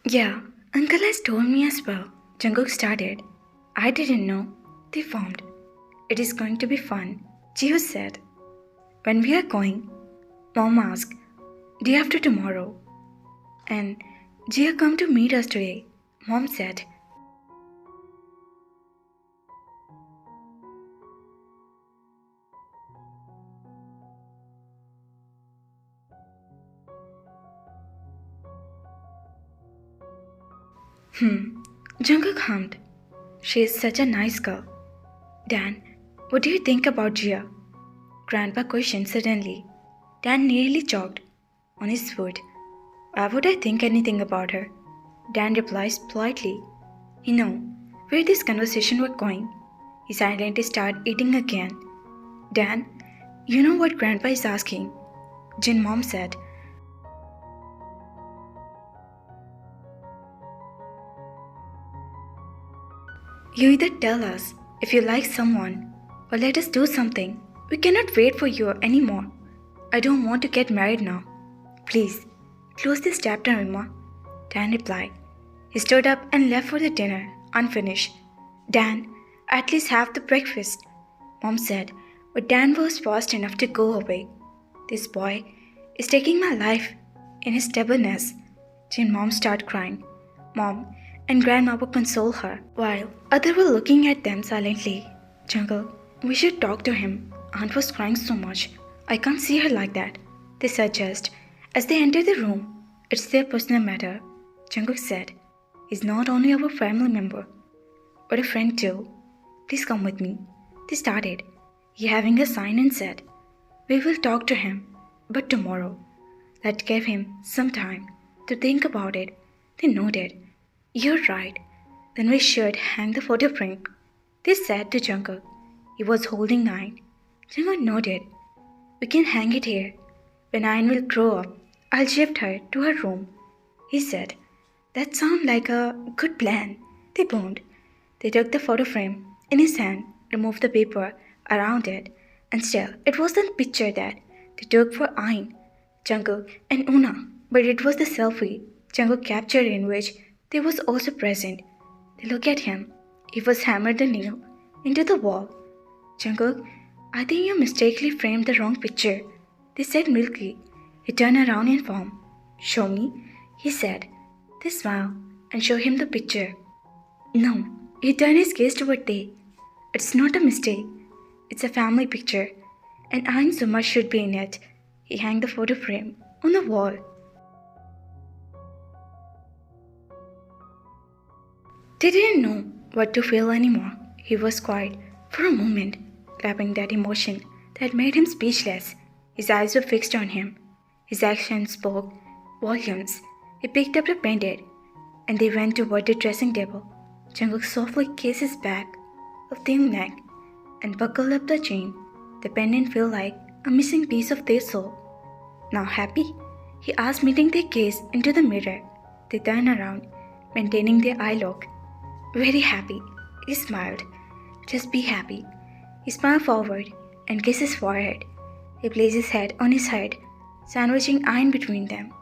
Yeah, Uncle has told me as well. Jungkook started. I didn't know. They formed. It is going to be fun. Jihyo said. When we are going, Mom asked, day after tomorrow. And Jihyo come to meet us today. Mom said. Jungkook hummed. She is such a nice girl. Dan, what do you think about Jia? Grandpa questioned suddenly. Dan nearly choked on his foot. Why would I think anything about her? Dan replies politely. You know where this conversation was going. He silently started eating again. Dan, you know what Grandpa is asking? Jin mom said. You either tell us if you like someone or let us do something. We cannot wait for you anymore. I don't want to get married now. Please, close this chapter, Emma. Dan replied. He stood up and left for the dinner, unfinished. Dan, at least have the breakfast, Mom said, but Dan was fast enough to go away. This boy is taking my life in his stubbornness. Jin Mom started crying. Mom and Grandma would console her, while others were looking at them silently. Jungle, we should talk to him. Aunt was crying so much. I can't see her like that, they suggest. As they entered the room, it's their personal matter, Jungkook said. He's not only our family member, but a friend too. Please come with me. They started. He having a sign and said, we will talk to him, but tomorrow. That gave him some time to think about it. They nodded. You're right. Then we should hang the photo frame. They said to Jungkook. He was holding Ayn. Jungkook nodded. We can hang it here. When Ayn will grow up, I'll shift her to her room. He said. That sounds like a good plan. They boomed. They took the photo frame in his hand, removed the paper around it, and still it was the picture that they took for Ayn, Jungkook, and Una. But it was the selfie Jungkook captured in which they was also present. They looked at him. He was hammered the nail into the wall. Jungkook, I think you mistakenly framed the wrong picture. They said milky. He turned around in form. Show me, he said. They smiled and showed him the picture. No, he turned his gaze toward they. It's not a mistake. It's a family picture, and Ayn Suma should be in it. He hung the photo frame on the wall. They didn't know what to feel anymore. He was quiet for a moment, grabbing that emotion that made him speechless. His eyes were fixed on him. His actions spoke volumes. He picked up the pendant, and they went toward the dressing table. Jungkook softly kissed his back of thin neck and buckled up the chain. The pendant felt like a missing piece of their soul. Now happy? He asked, meeting their gaze into the mirror. They turned around, maintaining their eye lock. Very happy, he smiled. Just be happy. He smiled forward and kissed his forehead. He placed his head on his head, sandwiching Ayn between them.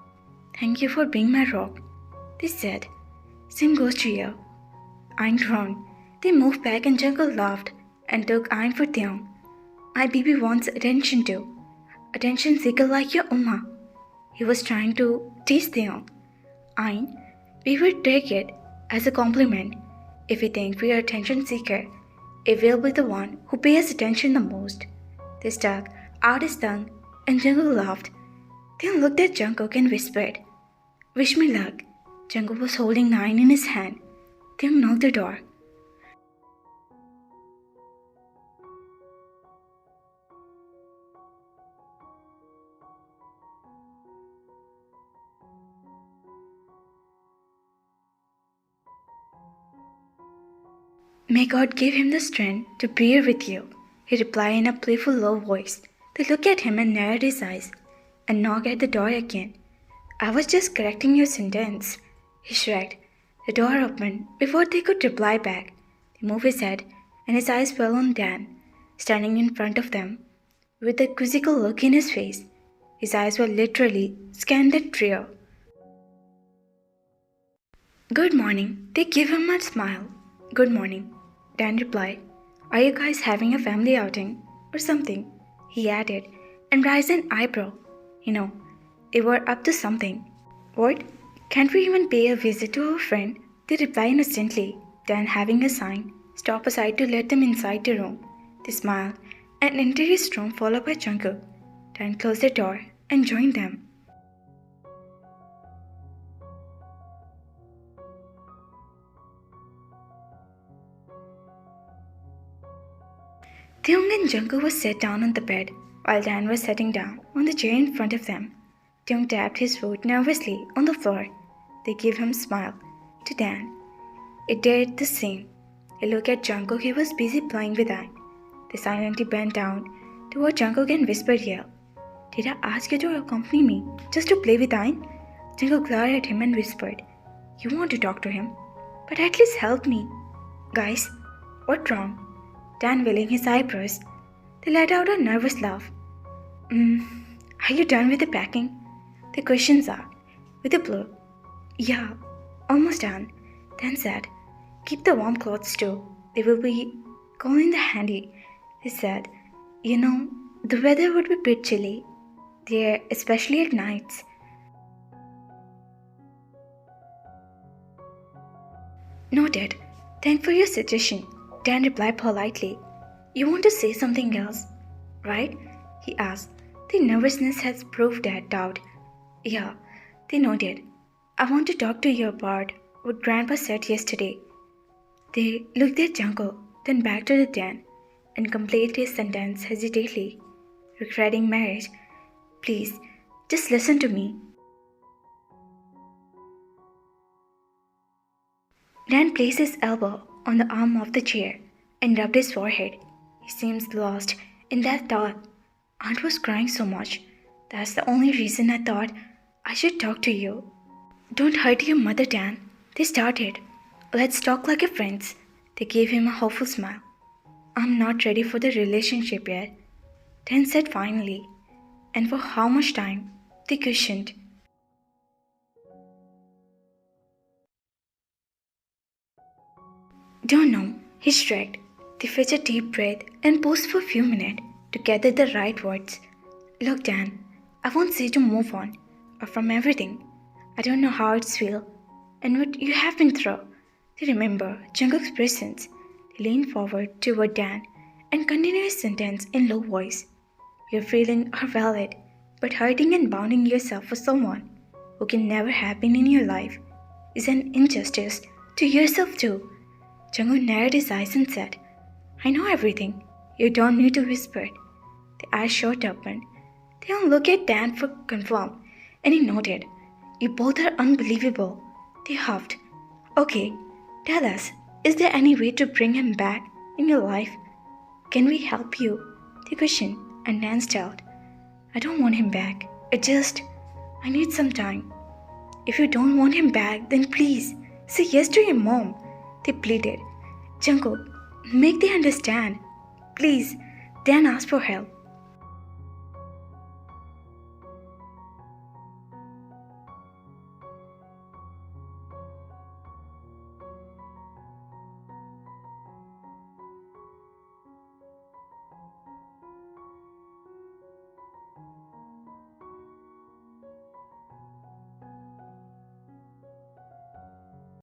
Thank you for being my rock, they said. Same goes to you. Ayn groaned. They moved back and Jungkook laughed and took Ayn for Theon. My baby wants attention too. Attention seeker like your Uma. He was trying to tease Theon. Ayn, we will take it as a compliment. If we think we are attention seeker, it will be the one who pays attention the most. They stuck out his tongue and Jungkook laughed. Then looked at Jungkook and whispered, Wish me luck. Jungkook was holding Ayn in his hand. Then knocked the door. May God give him the strength to bear with you, he replied in a playful low voice. They looked at him and narrowed his eyes and knocked at the door again. I was just correcting your sentence, he shrugged. The door opened before they could reply back. He moved his head and his eyes fell on Dan, standing in front of them, with a quizzical look in his face. His eyes were literally scanned the trio. Good morning. They give him a smile. Good morning. Dan replied. Are you guys having a family outing or something? He added and raised an eyebrow. They were up to something. What? Can't we even pay a visit to our friend? They reply innocently, Dan having a sign, stop aside to let them inside the room. They smiled and entered his room followed by Jungkook. Dan closed the door and joined them. Taeyoung and Jungkook were sat down on the bed while Dan was sitting down on the chair in front of them. Taeyoung tapped his foot nervously on the floor. They gave him a smile. To Dan, it did the same. He looked at Jungkook. He was busy playing with Anne. They silently bent down toward Jungkook and whispered here. Did I ask you to accompany me just to play with Ayn? Jungkook glared at him and whispered, You want to talk to him? But at least help me. Guys, what's wrong? Dan wheeling his eyebrows. They let out a nervous laugh. Are you done with the packing? The questions are. With a blow. Yeah, almost done. Dan said, Keep the warm clothes too. They will be cool in the handy. He said, the weather would be a bit chilly there, especially at nights. Noted. Thanks for your suggestion. Dan replied politely. You want to say something else, right? He asked. The nervousness has proved that doubt. Yeah, they nodded. I want to talk to you about what Grandpa said yesterday. They looked at Jungkook, then back to the Dan, and completed his sentence hesitantly. Regretting marriage. Please, just listen to me. Dan placed his elbow on the arm of the chair and rubbed his forehead. He seems lost in that thought. Aunt was crying so much. That's the only reason I thought I should talk to you. Don't hurt your mother, Dan. They started. Let's talk like friends. They gave him a hopeful smile. I'm not ready for the relationship yet, Dan said finally. And for how much time? They questioned. Don't know, he shrugged. They fetched a deep breath and paused for a few minutes to gather the right words. Look, Dan, I won't say to move on or from everything. I don't know how it's feel and what you have been through. They remember Jungkook's presence. They leaned forward toward Dan and continued his sentence in low voice. Your feelings are valid, but hurting and bounding yourself for someone who can never happen in your life is an injustice to yourself too. Jungkook narrowed his eyes and said, I know everything. You don't need to whisper. The eyes shot open. They all looked at Dan for confirm, and he nodded. You both are unbelievable. They huffed. Okay, tell us, is there any way to bring him back in your life? Can we help you? They questioned, and Dan stalled. I don't want him back. I need some time. If you don't want him back, then please, say yes to your mom. They pleaded. Jungkook, make them understand. Please, Dan asked for help.